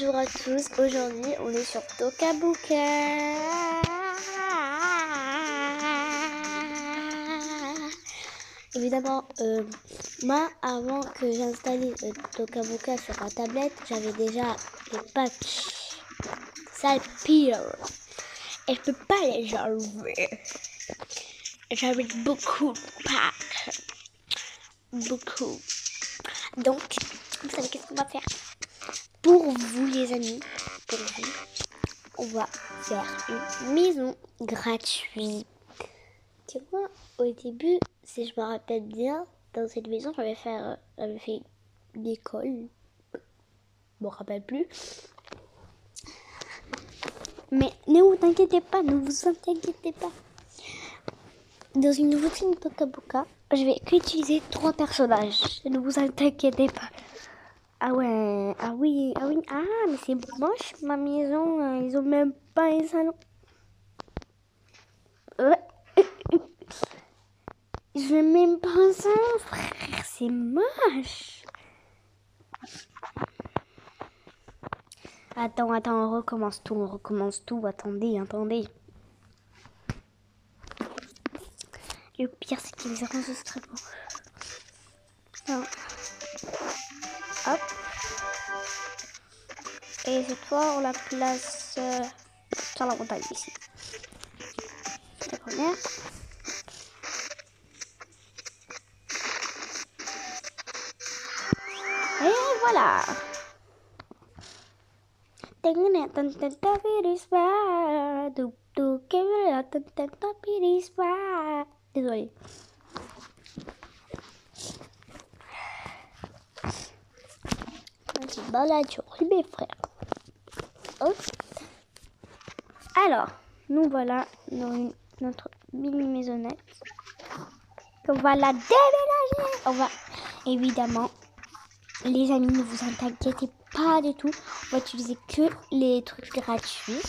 Bonjour à tous, aujourd'hui on est sur Tokaboka. Évidemment, moi avant que j'installe Tokaboka sur ma tablette, j'avais déjà les patchs Salpire et je peux pas les enlever. J'avais beaucoup de packs, beaucoup. Donc, vous savez qu'est-ce qu'on va faire? Pour vous les amis, pour vous, on va faire une maison gratuite. Tu vois, au début, si je me rappelle bien, dans cette maison, j'avais fait une école. Je me rappelle plus. Mais ne vous inquiétez pas, ne vous inquiétez pas. Dans une routine Tokaboka, je vais qu'utiliser 3 personnages. Ne vous inquiétez pas. Ah ouais, ah oui, mais c'est moche ma maison, ils ont même pas un salon. Je n'ai même pas un salon, frère, c'est moche. Attends, on recommence tout, attendez. Le pire, c'est qu'ils les enregistrent pas. Non. Hop. Et cette fois, on la place sur la montagne ici. C'est la première. Et voilà. Désolée. Je balade sur mes frères. Hop. Alors, nous voilà dans notre mini maisonnette. On va la déménager. On va évidemment, les amis, ne vous inquiétez pas du tout. On va utiliser que les trucs gratuits.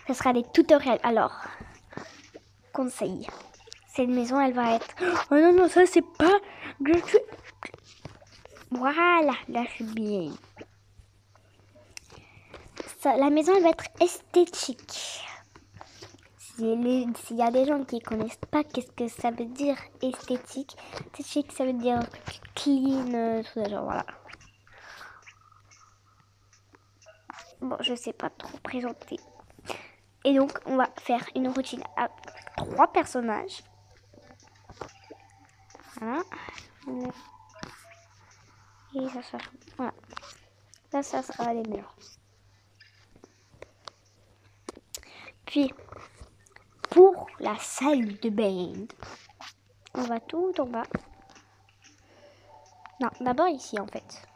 Ce sera des tutoriels. Alors, conseil. Cette maison, elle va être... Oh non, ça c'est pas gratuit. Voilà, là je suis bien. Ça, la maison, elle va être esthétique. S'il y a des gens qui ne connaissent pas qu'est-ce que ça veut dire esthétique, esthétique ça veut dire clean, tout ça, genre voilà. Bon, je sais pas trop présenter. Et donc, on va faire une routine à 3 personnages. Voilà. Et ça sera... Voilà. Là, ça sera les murs. Puis, pour la salle de bain, on va tout en bas. Non, d'abord ici, en fait.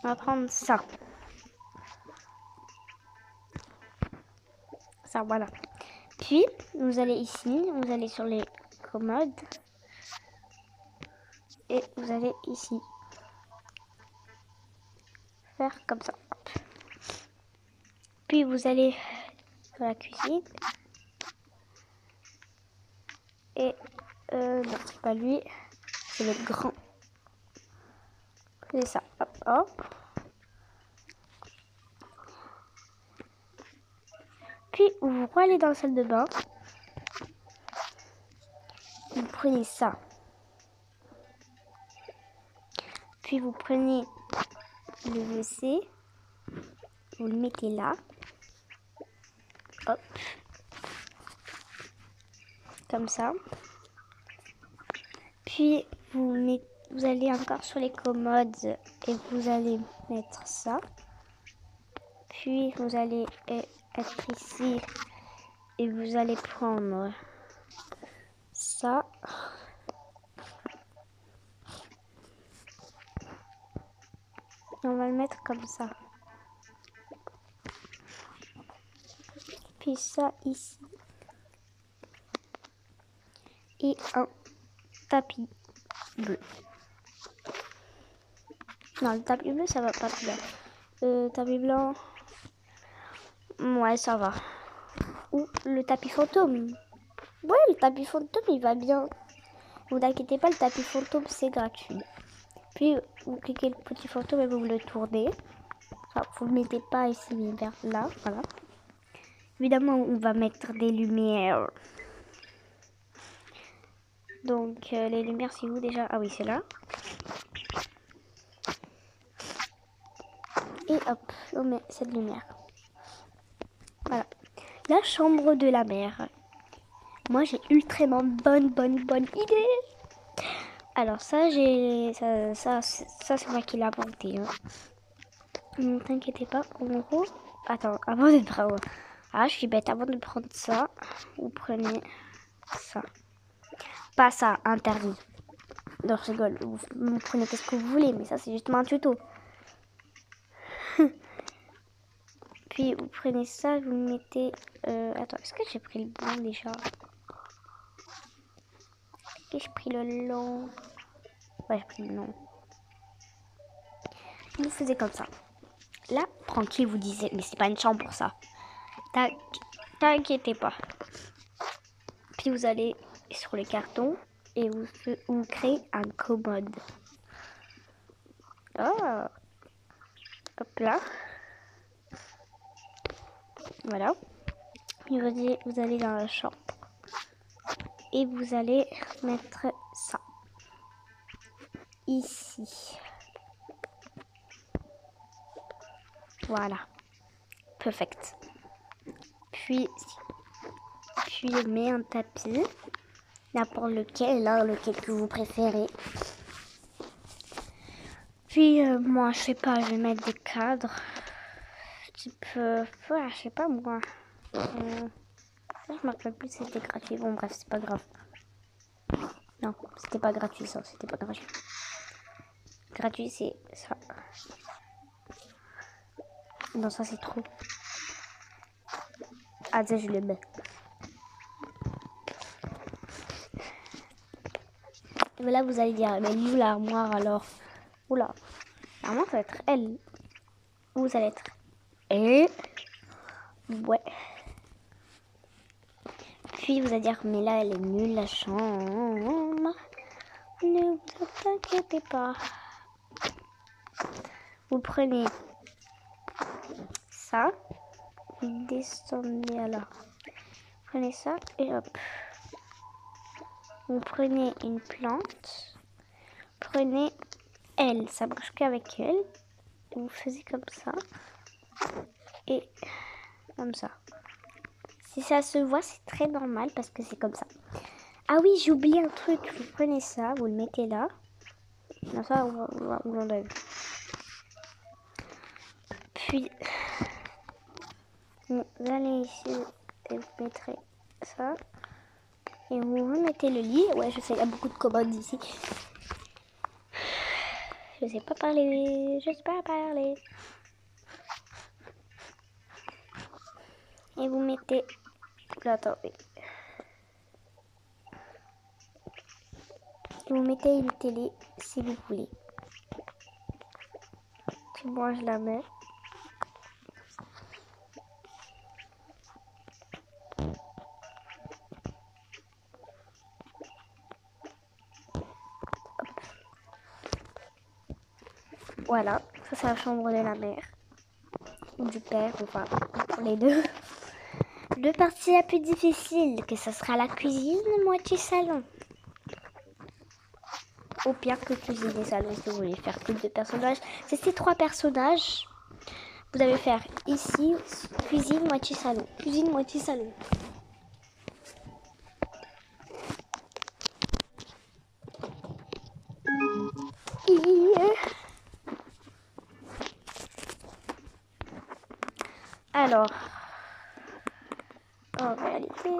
On va prendre ça. Ça, voilà. Puis, vous allez ici, vous allez sur les commodes. Et vous allez ici. Faire comme ça. Hop. Puis, vous allez sur la cuisine. Et, non, c'est pas lui. C'est le grand. C'est ça. Hop, hop. Puis, vous allez dans la salle de bain. Vous prenez ça. Puis, vous prenez le WC. Vous le mettez là. Hop. Comme ça. Puis, vous allez encore sur les commodes et vous allez mettre ça. Puis, vous allez être ici et vous allez prendre ça. On va le mettre comme ça. Puis ça ici. Et un tapis bleu. Non, le tapis bleu, ça va pas bien. Le tapis blanc, ouais, ça va. Ou le tapis fantôme. Ouais, le tapis fantôme, il va bien. Vous inquiétez pas, le tapis fantôme, c'est gratuit. Puis vous cliquez le petit fantôme et vous le tournez. Enfin, vous ne le mettez pas ici, mais vers là, voilà. Évidemment, on va mettre des lumières. Donc, les lumières, c'est où déjà? Ah oui, c'est là. Et hop, on met cette lumière. Voilà. La chambre de la mère. Moi, j'ai ultrament bonne idée. Alors ça, c'est moi qui l'ai inventé. Hein. Ne t'inquiétez pas, en gros. Attends, avant de prendre... Ah, je suis bête. Avant de prendre ça, vous prenez ça. Pas ça, interdit. Non, je rigole. Vous prenez ce que vous voulez, mais ça, c'est justement un tuto. Puis, vous prenez ça, vous mettez... Attends, est-ce que j'ai pris le bon déjà? Est-ce que j'ai pris le long? Ouais, j'ai pris le long. Vous faisiez comme ça. Là, tranquille, vous disiez, mais c'est pas une chambre pour ça. T'inquiétez pas. Puis vous allez sur le carton et vous créez un commode. Oh. Hop là. Voilà. Puis vous allez dans la chambre. Et vous allez mettre ça. Ici. Voilà. Perfect. Puis on met un tapis. N'importe lequel, hein, lequel que vous préférez. Puis moi, je sais pas, je vais mettre des cadres. Type, ouais, je sais pas moi. Ça, je me rappelle plus si c'était gratuit. Bon, bref, c'est pas grave. Non, c'était pas gratuit ça, c'était pas gratuit. Gratuit, c'est ça. Non, ça c'est trop. Ah, ça, je le mets. Et là, vous allez dire, mais où l'armoire alors? Oula, l'armoire, ça va être elle. Où ça va être? Et ouais. Puis vous allez dire, mais là, elle est nulle, la chambre. Ne vous inquiétez pas. Vous prenez ça. Vous descendez à là. Vous prenez ça et hop. Vous prenez une plante. Prenez elle. Ça marche qu'avec elle. Vous faites comme ça. Et comme ça. Si ça se voit, c'est très normal parce que c'est comme ça. Ah oui, j'ai oublié un truc. Vous prenez ça, vous le mettez là. Non, ça, on l'enlève. Puis, vous allez ici et vous mettrez ça. Et vous remettez le lit. Ouais, je sais, il y a beaucoup de commodes ici. Je sais pas parler. Je sais pas parler. Et vous mettez... Attendez. Et vous mettez une télé si vous voulez. Puis moi, je la mets. Voilà, ça c'est la chambre de la mère. Ou du père, enfin, pour les deux. Deux parties la plus difficile, que ce sera la cuisine, moitié salon. Au pire que cuisine et salon, si vous voulez faire plus de personnages. C'est ces trois personnages. Vous allez faire ici, cuisine, moitié salon. Cuisine, moitié salon. Alors, en réalité,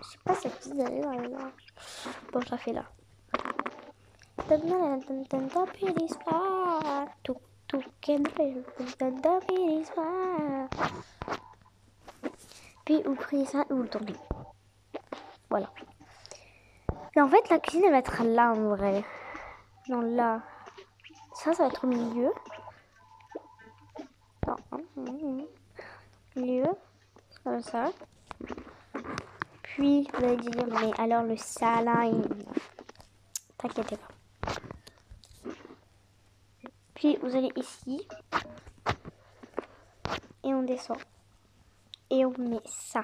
je sais pas cette petite d'aller là. Bon, je la fais là. Puis vous prenez ça et vous le tournez. Voilà. Et en fait, la cuisine, elle va être là en vrai. Non, là. Ça va être au milieu. Non. Milieu. Comme ça. Puis, vous allez dire, mais alors le salon, t'inquiétez pas. Puis vous allez ici. Et on descend. Et on met ça.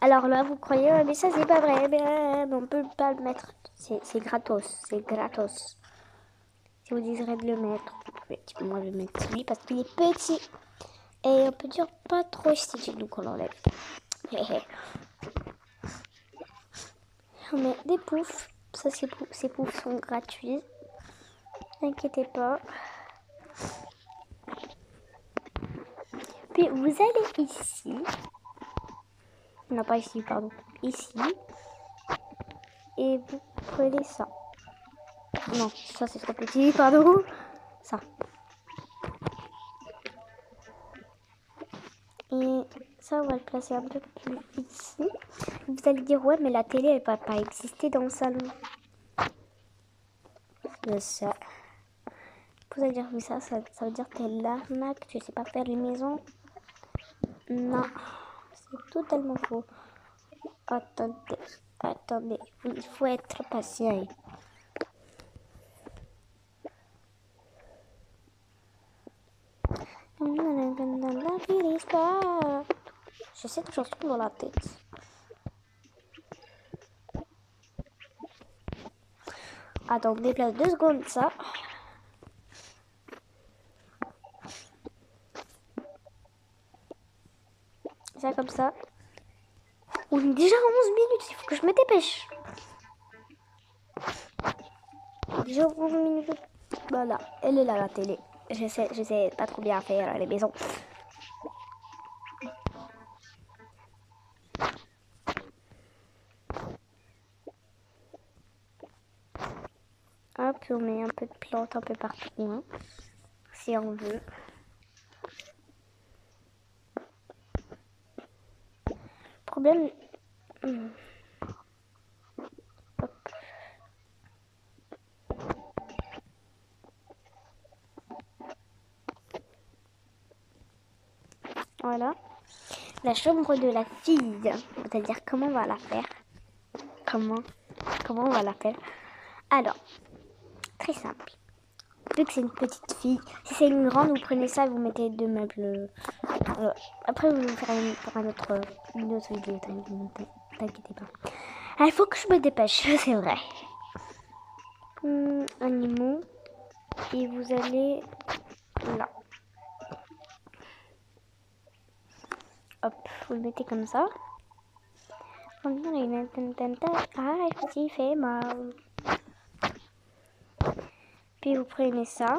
Alors là, vous croyez, mais ça c'est pas vrai. Mais on peut pas le mettre. C'est gratos. C'est gratos. Si vous désirez de le mettre, vous pouvez moi le mettre lui parce qu'il est petit. Et on peut dire pas trop esthétique, donc on l'enlève. On met des poufs. Ça, ces poufs sont gratuits. N'inquiétez pas. Puis vous allez ici. Non, pas ici, pardon. Ici. Et vous prenez ça. Non, ça c'est trop petit, pardon. Ça. Et ça, on va le placer un peu plus ici. Vous allez dire, ouais, mais la télé, elle va pas exister dans le salon. Je sais. Vous allez dire, oui, ça veut dire que t'es l'arnaque, tu sais pas faire les maisons. Non, c'est totalement faux. Attendez, il faut être patient. J'ai cette chanson dans la tête. Attendez, place 2 secondes, ça. Ça comme ça. On est déjà à 11 minutes, il faut que je me dépêche. Déjà 11 minutes. Voilà, elle est là la télé. Je sais pas trop bien faire les maisons. Hop, on met un peu de plantes un peu partout, hein, si on veut. Problème. Hop. Voilà. La chambre de la fille. C'est-à-dire comment on va la faire. Comment on va la faire. Alors, très simple. Vu que c'est une petite fille, si c'est une grande, vous prenez ça et vous mettez deux meubles. Après, vous ferez pour une autre vidéo, t'inquiétez pas. Il faut que je me dépêche, c'est vrai. Animaux. Et vous allez là. Hop, vous le mettez comme ça. Ah, il fait mal. Puis vous prenez ça.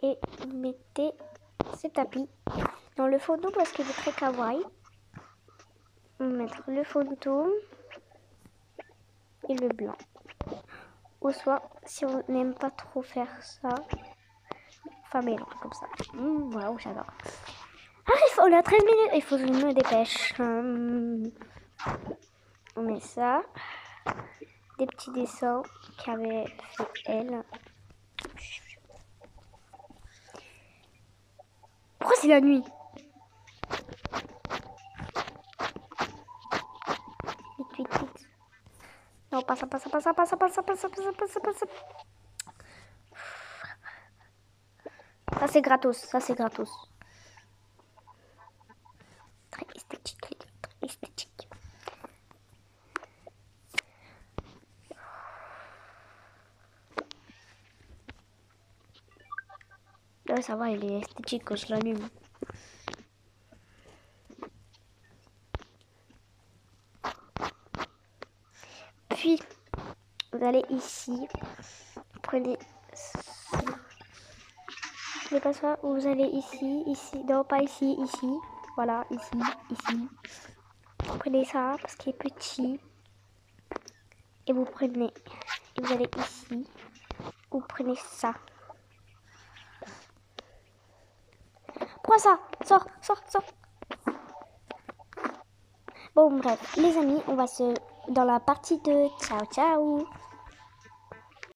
Et vous mettez ce tapis dans le fond parce qu'il est très kawaii. On va mettre le fantôme et le blanc. Ou soit, si on n'aime pas trop faire ça, enfin mélange comme ça. Waouh, j'adore. Ah, on a 13 minutes, il faut que je me dépêche. On met ça. Des petits dessins qu'avait fait elle. Pourquoi c'est la nuit? Vite. Non, pas ça. Ça c'est gratos, Très esthétique, les gars, très esthétique. Là, ça va, il est esthétique quand je l'allume. Puis, vous allez ici, vous prenez... Vous pas ça, vous allez ici, non pas ici, voilà, ici. Vous prenez ça parce qu'il est petit. Et vous prenez, et vous allez ici, vous prenez ça. Pourquoi ça? Sors. Bon, bref, les amis, on va dans la partie 2. Ciao.